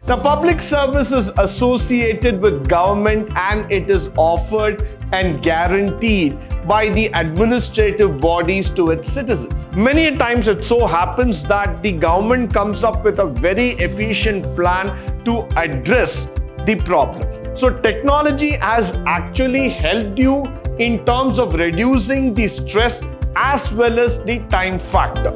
Now, public service is associated with government and it is offered and guaranteed by the administrative bodies to its citizens. Many times it so happens that the government comes up with a very efficient plan to address the problem. So technology has actually helped you in terms of reducing the stress as well as the time factor.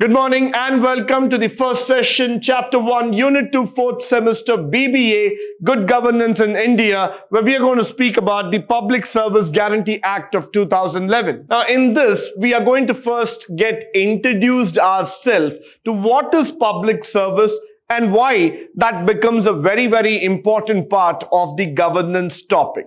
Good morning and welcome to the first session, Chapter 1, Unit 2, 4th semester, B.BA, Good Governance in India, where we are going to speak about the Public Service Guarantee Act of 2011. Now, in this, we are going to first get introduced ourselves to what is public service and why that becomes a very, very important part of the governance topic.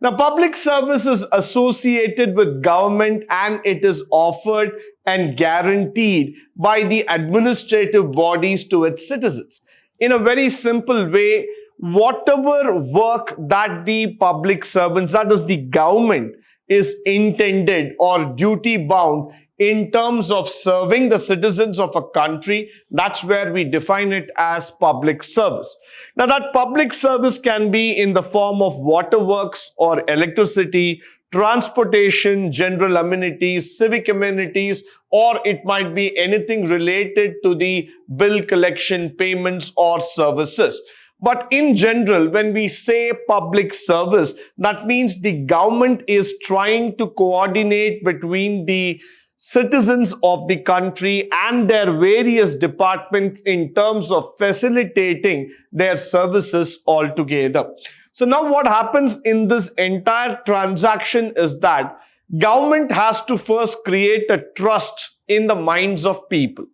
Now, public service is associated with government and it is offered and guaranteed by the administrative bodies to its citizens. In a very simple way, whatever work that the public servants, that is the government, is intended or duty bound in terms of serving the citizens of a country, that's where we define it as public service. Now, that public service can be in the form of waterworks or electricity, transportation, general amenities, civic amenities, or it might be anything related to the bill collection, payments, or services. But in general, when we say public service, that means the government is trying to coordinate between the citizens of the country and their various departments in terms of facilitating their services altogether. So now what happens in this entire transaction is that government has to first create a trust in the minds of people.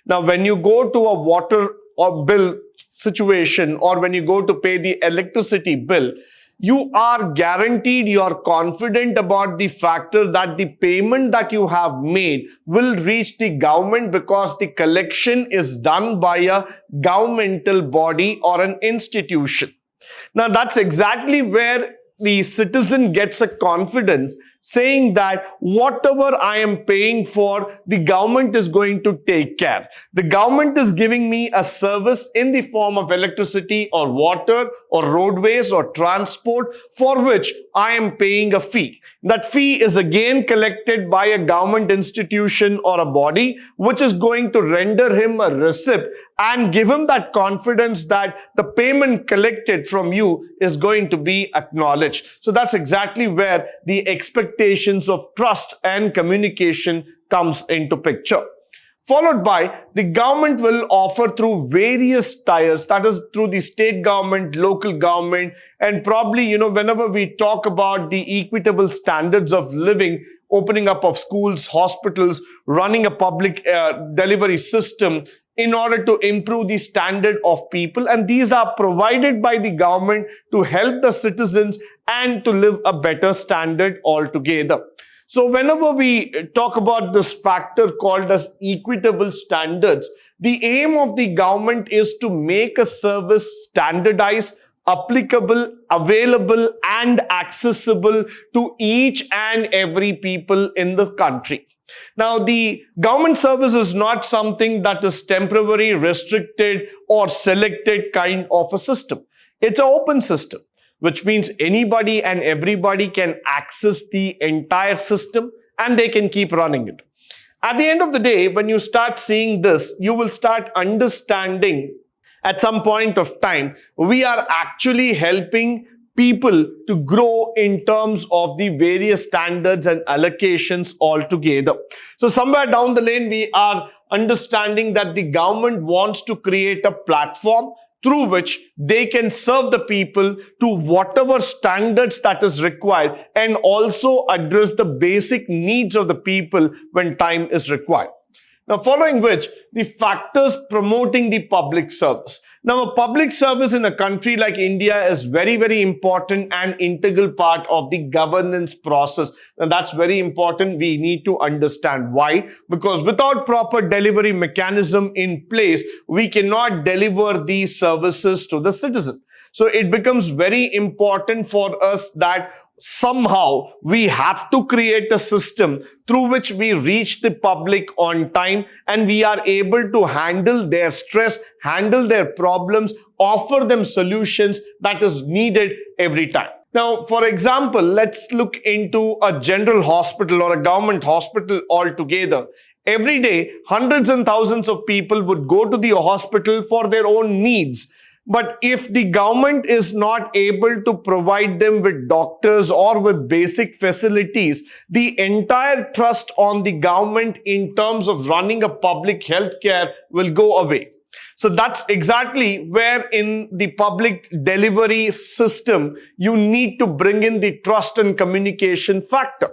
Now, when you go to a water or bill situation or when you go to pay the electricity bill, you are guaranteed, you are confident about the factor that the payment that you have made will reach the government because the collection is done by a governmental body or an institution. Now, that's exactly where the citizen gets a confidence saying that whatever I am paying for, the government is going to take care. The government is giving me a service in the form of electricity or water or roadways or transport for which I am paying a fee. That fee is again collected by a government institution or a body which is going to render him a receipt and give him that confidence that the payment collected from you is going to be acknowledged. So that's exactly where the expectations of trust and communication comes into picture. Followed by the government will offer through various tiers, that is through the state government, local government, and probably, whenever we talk about the equitable standards of living, opening up of schools, hospitals, running a public delivery system in order to improve the standard of people. And these are provided by the government to help the citizens and to live a better standard altogether. So whenever we talk about this factor called as equitable standards, the aim of the government is to make a service standardized, applicable, available, and accessible to each and every people in the country. Now, the government service is not something that is temporary, restricted, or selected kind of a system. It's an open system, which means anybody and everybody can access the entire system and they can keep running it. At the end of the day, when you start seeing this, you will start understanding at some point of time, we are actually helping people to grow in terms of the various standards and allocations altogether. So somewhere down the lane, we are understanding that the government wants to create a platform through which they can serve the people to whatever standards that is required and also address the basic needs of the people when time is required. Now, following which, the factors promoting the public service. Now, a public service in a country like India is very, very important and integral part of the governance process. And that's very important. We need to understand why. Because without proper delivery mechanism in place, we cannot deliver these services to the citizen. So it becomes very important for us that somehow we have to create a system through which we reach the public on time and we are able to handle their stress, handle their problems, offer them solutions that is needed every time. Now, for example, let's look into a general hospital or a government hospital altogether. Every day, hundreds and thousands of people would go to the hospital for their own needs. But if the government is not able to provide them with doctors or with basic facilities, the entire trust on the government in terms of running a public health care will go away. So that's exactly where in the public delivery system, you need to bring in the trust and communication factor.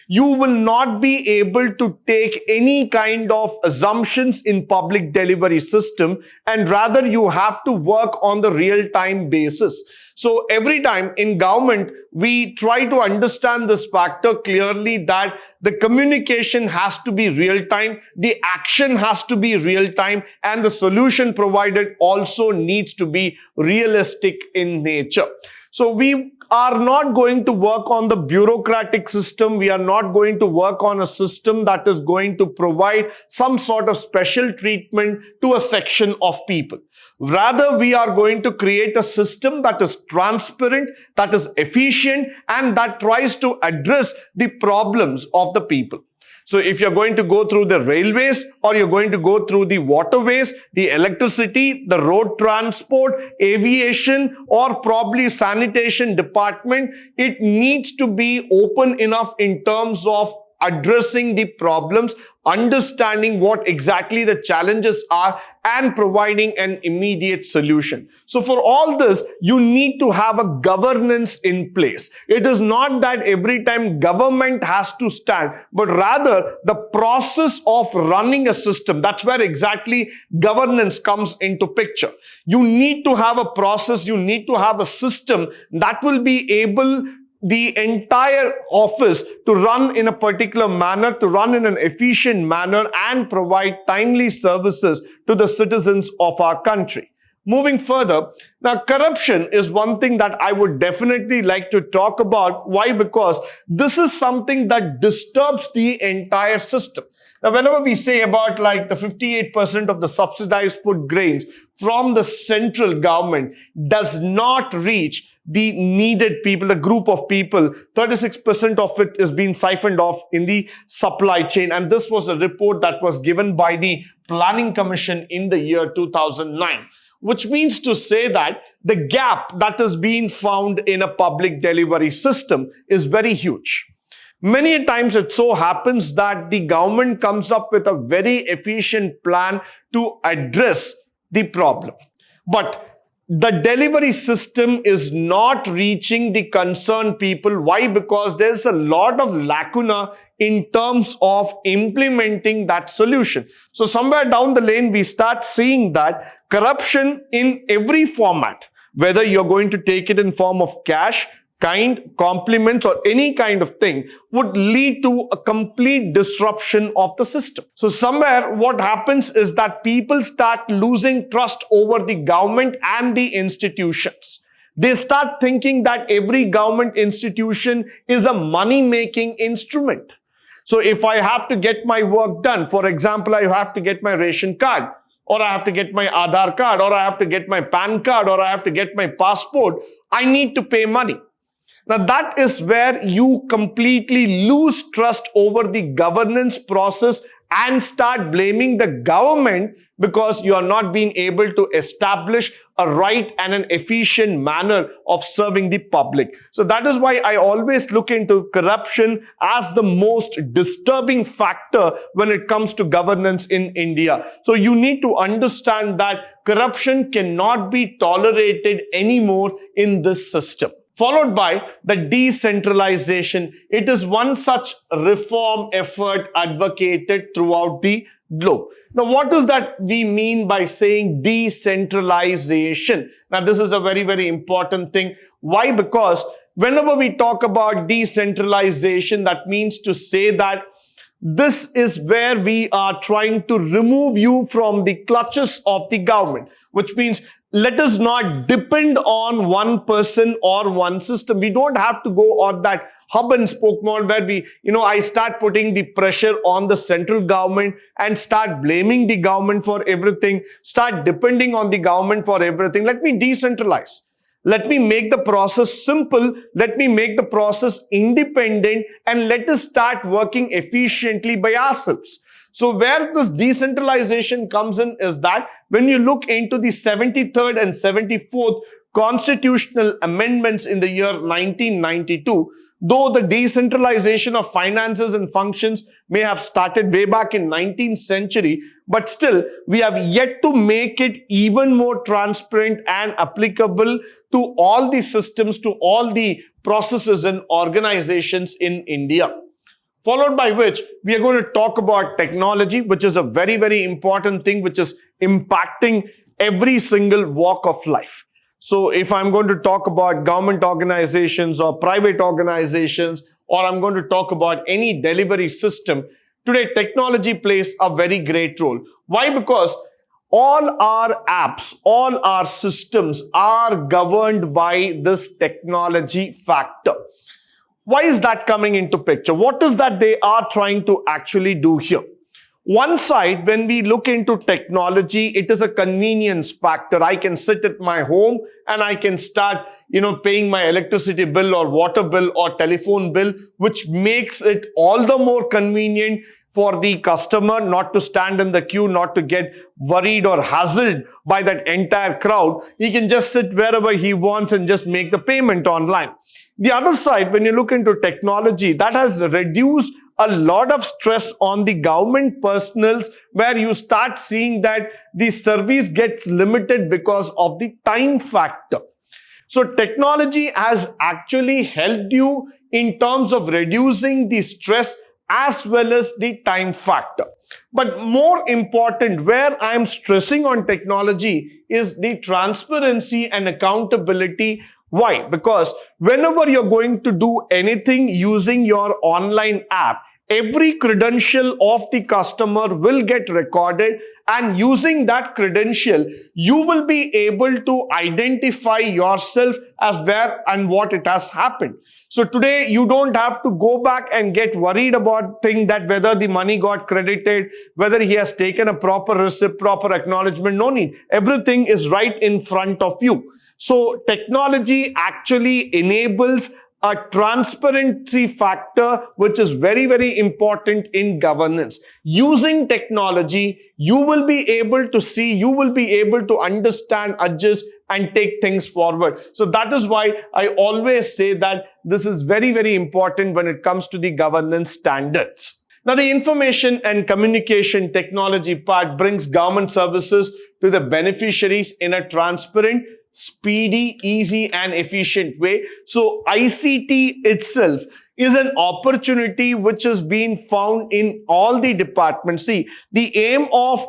You will not be able to take any kind of assumptions in public delivery system, and rather you have to work on the real-time basis. So every time in government, we try to understand this factor clearly that the communication has to be real-time, the action has to be real-time, and the solution provided also needs to be realistic in nature. So we are not going to work on the bureaucratic system. We are not going to work on a system that is going to provide some sort of special treatment to a section of people. Rather, we are going to create a system that is transparent, that is efficient, and that tries to address the problems of the people. So if you're going to go through the railways or you're going to go through the waterways, the electricity, the road transport, aviation, or probably sanitation department, it needs to be open enough in terms of addressing the problems, understanding what exactly the challenges are, and providing an immediate solution. So for all this, you need to have a governance in place. It is not that every time government has to stand, but rather the process of running a system. That's where exactly governance comes into picture. You need to have a process, you need to have a system that will be able the entire office to run in a particular manner, to run in an efficient manner, and provide timely services to the citizens of our country. Moving further, now corruption is one thing that I would definitely like to talk about. Why? Because this is something that disturbs the entire system. Now, whenever we say about like the 58% of the subsidized food grains from the central government does not reach the needed people, the group of people, 36% of it is being siphoned off in the supply chain. And this was a report that was given by the Planning Commission in the year 2009, which means to say that the gap that is being found in a public delivery system is very huge. Many times it so happens that the government comes up with a very efficient plan to address the problem. But the delivery system is not reaching the concerned people. Why? Because there's a lot of lacuna in terms of implementing that solution. So somewhere down the lane, we start seeing that corruption in every format, whether you're going to take it in form of cash, kind, compliments, or any kind of thing, would lead to a complete disruption of the system. So somewhere what happens is that people start losing trust over the government and the institutions. They start thinking that every government institution is a money-making instrument. So if I have to get my work done, for example, I have to get my ration card, or I have to get my Aadhaar card, or I have to get my PAN card, or I have to get my passport, I need to pay money. Now that is where you completely lose trust over the governance process and start blaming the government because you are not being able to establish a right and an efficient manner of serving the public. So that is why I always look into corruption as the most disturbing factor when it comes to governance in India. So you need to understand that corruption cannot be tolerated anymore in this system. Followed by the decentralization. It is one such reform effort advocated throughout the globe. Now, what does that we mean by saying decentralization? Now, this is a very, very important thing. Why? Because whenever we talk about decentralization, that means to say that this is where we are trying to remove you from the clutches of the government, which means let us not depend on one person or one system. We don't have to go on that hub and spoke model where I start putting the pressure on the central government and start blaming the government for everything, start depending on the government for everything. Let me decentralize. Let me make the process simple. Let me make the process independent, and let us start working efficiently by ourselves. So where this decentralization comes in is that when you look into the 73rd and 74th constitutional amendments in the year 1992, though the decentralization of finances and functions may have started way back in 19th century, but still we have yet to make it even more transparent and applicable to all the systems, to all the processes and organizations in India. Followed by which we are going to talk about technology, which is a very, very important thing which is impacting every single walk of life. So if I'm going to talk about government organizations or private organizations, or I'm going to talk about any delivery system, today technology plays a very great role. Why? Because all our apps, all our systems are governed by this technology factor. Why is that coming into picture? What is that they are trying to actually do here? One side, when we look into technology, it is a convenience factor. I can sit at my home and I can start, paying my electricity bill or water bill or telephone bill, which makes it all the more convenient for the customer not to stand in the queue, not to get worried or hassled by that entire crowd. He can just sit wherever he wants and just make the payment online. The other side, when you look into technology, that has reduced a lot of stress on the government personnels, where you start seeing that the service gets limited because of the time factor. So technology has actually helped you in terms of reducing the stress as well as the time factor. But more important, where I am stressing on technology, is the transparency and accountability. Why? Because whenever you're going to do anything using your online app, every credential of the customer will get recorded, and using that credential, you will be able to identify yourself as where and what it has happened. So today, you don't have to go back and get worried about things that whether the money got credited, whether he has taken a proper receipt, proper acknowledgement. No need. Everything is right in front of you. So technology actually enables a transparency factor, which is very, very important in governance. Using technology, you will be able to see, you will be able to understand, adjust, and take things forward. So that is why I always say that this is very, very important when it comes to the governance standards. Now, the information and communication technology part brings government services to the beneficiaries in a transparent, speedy, easy, and efficient way. So ICT itself is an opportunity which has been found in all the departments. See, the aim of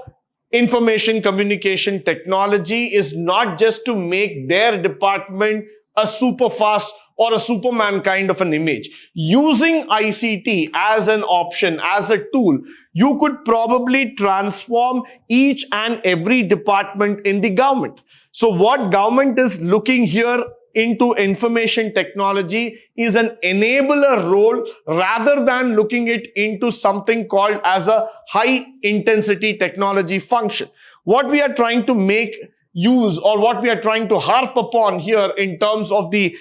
information communication technology is not just to make their department a super fast or a Superman kind of an image. Using ICT as an option, as a tool, you could probably transform each and every department in the government. So what government is looking here into information technology is an enabler role, rather than looking it into something called as a high intensity technology function. What we are trying to make use, or what we are trying to harp upon here in terms of the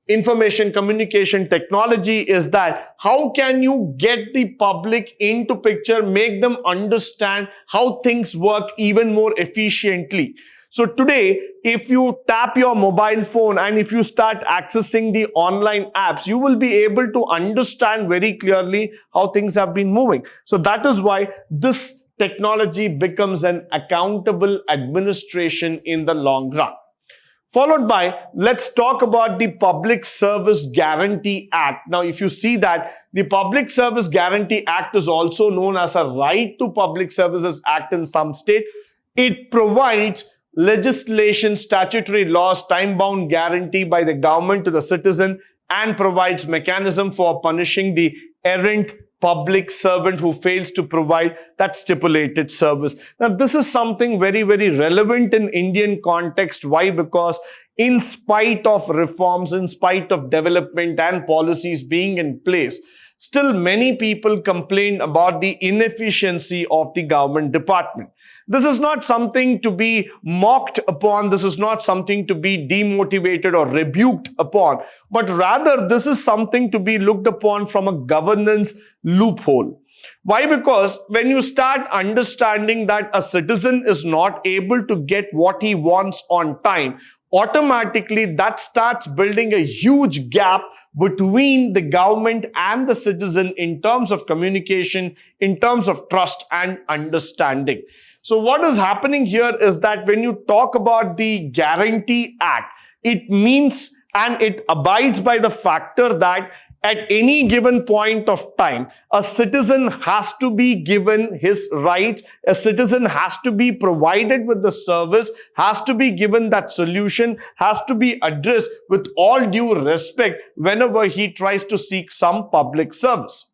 information communication technology, is that how can you get the public into picture, make them understand how things work even more efficiently. So today, if you tap your mobile phone and if you start accessing the online apps, you will be able to understand very clearly how things have been moving. So that is why this technology becomes an accountable administration in the long run. Followed by, let's talk about the Public Service Guarantee Act. Now, if you see that the Public Service Guarantee Act is also known as a Right to Public Services Act in some state. It provides legislation, statutory laws, time-bound guarantee by the government to the citizen, and provides mechanism for punishing the errant public servant who fails to provide that stipulated service. Now, this is something very, very relevant in Indian context. Why? Because in spite of reforms, in spite of development and policies being in place, still many people complain about the inefficiency of the government department. This is not something to be mocked upon. This is not something to be demotivated or rebuked upon, but rather this is something to be looked upon from a governance loophole. Why? Because when you start understanding that a citizen is not able to get what he wants on time, automatically that starts building a huge gap between the government and the citizen in terms of communication, in terms of trust and understanding. So what is happening here is that when you talk about the Guarantee Act, it means and it abides by the factor that at any given point of time, a citizen has to be given his rights, a citizen has to be provided with the service, has to be given that solution, has to be addressed with all due respect whenever he tries to seek some public service.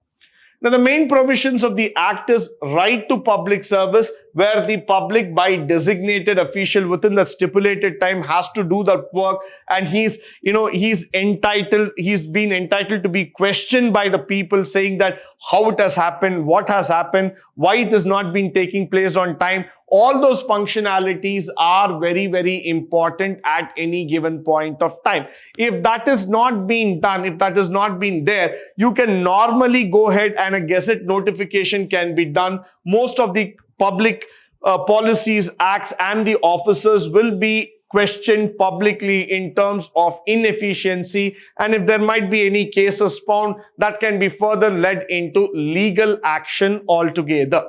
Now, the main provisions of the Act is right to public service, where the public by designated official within the stipulated time has to do that work, and he's been entitled to be questioned by the people, saying that how it has happened, what has happened, why it has not been taking place on time. All those functionalities are very, very important at any given point of time. If that is not being done, if that is not been there, you can normally go ahead and a gazette notification can be done. Most of the public policies, acts and the officers will be questioned publicly in terms of inefficiency, and if there might be any cases found, that can be further led into legal action altogether.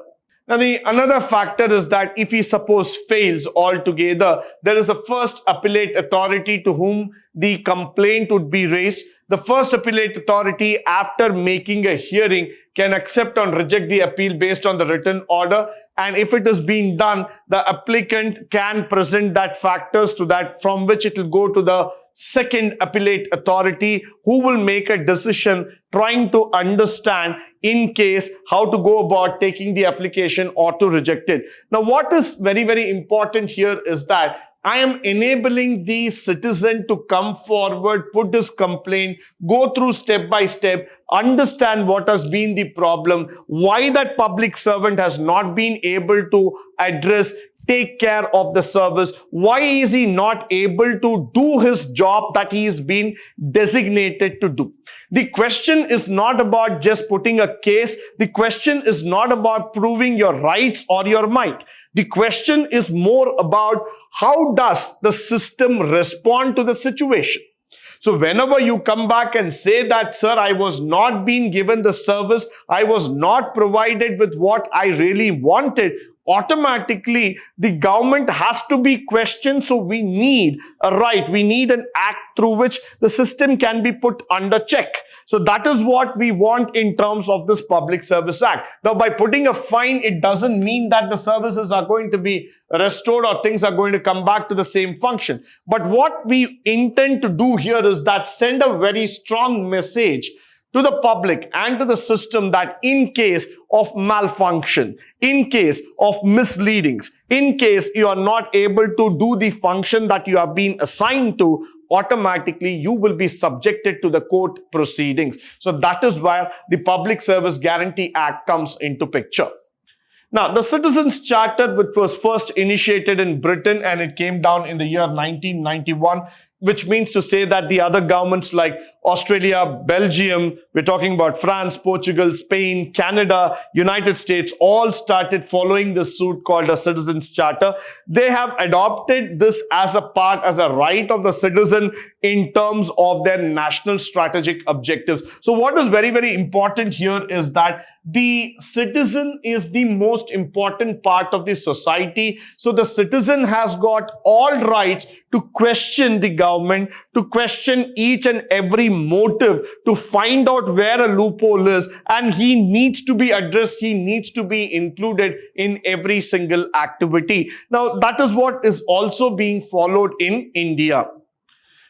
Now, another factor is that if he suppose fails altogether, there is a first appellate authority to whom the complaint would be raised. The first appellate authority, after making a hearing, can accept or reject the appeal based on the written order. And if it is being done, the applicant can present that factors to that, from which it will go to the second appellate authority, who will make a decision trying to understand in case how to go about taking the application or to reject it. Now, what is very, very important here is that I am enabling the citizen to come forward, put his complaint, go through step by step, understand what has been the problem, why that public servant has not been able to address, take care of the service, why is he not able to do his job that he is being designated to do. The question is not about just putting a case. The question is not about proving your rights or your might. The question is more about how does the system respond to the situation. So whenever you come back and say that, sir, I was not being given the service, I was not provided with what I really wanted, automatically the government has to be questioned. So we need a right, we need an act through which the system can be put under check. So that is what we want in terms of this Public Service Act. Now, by putting a fine, it doesn't mean that the services are going to be restored or things are going to come back to the same function. But what we intend to do here is that send a very strong message to the public and to the system that in case of malfunction, in case of misleadings, in case you are not able to do the function that you have been assigned to, automatically you will be subjected to the court proceedings. So that is where the Public Service Guarantee Act comes into picture. Now, the Citizens Charter, which was first initiated in Britain and it came down in the year 1991, which means to say that the other governments like Australia, Belgium, we're talking about France, Portugal, Spain, Canada, United States, all started following this suit called a Citizens Charter. They have adopted this as a part, as a right of the citizen in terms of their national strategic objectives. So what is very, very important here is that the citizen is the most important part of the society. So the citizen has got all rights to question the government, to question each and every motive, to find out where a loophole is, and he needs to be addressed, he needs to be included in every single activity. Now, that is what is also being followed in India.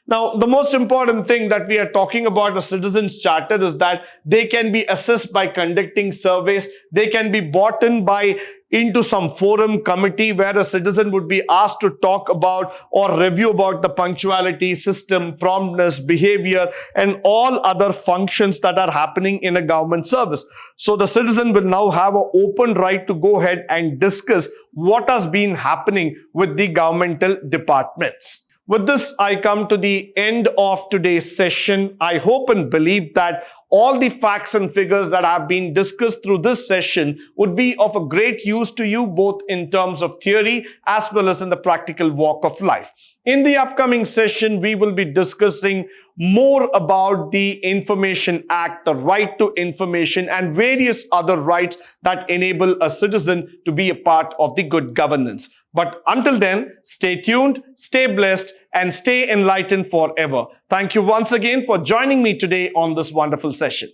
Now, the most important thing that we are talking about a citizens charter is that they can be assessed by conducting surveys. They can be brought in by into some forum committee where a citizen would be asked to talk about or review about the punctuality system, promptness, behavior, and all other functions that are happening in a government service. So the citizen will now have an open right to go ahead and discuss what has been happening with the governmental departments. With this, I come to the end of today's session. I hope and believe that all the facts and figures that have been discussed through this session would be of a great use to you, both in terms of theory as well as in the practical walk of life. In the upcoming session, we will be discussing more about the Information Act, the right to information, and various other rights that enable a citizen to be a part of the good governance. But until then, stay tuned, stay blessed, and stay enlightened forever. Thank you once again for joining me today on this wonderful session.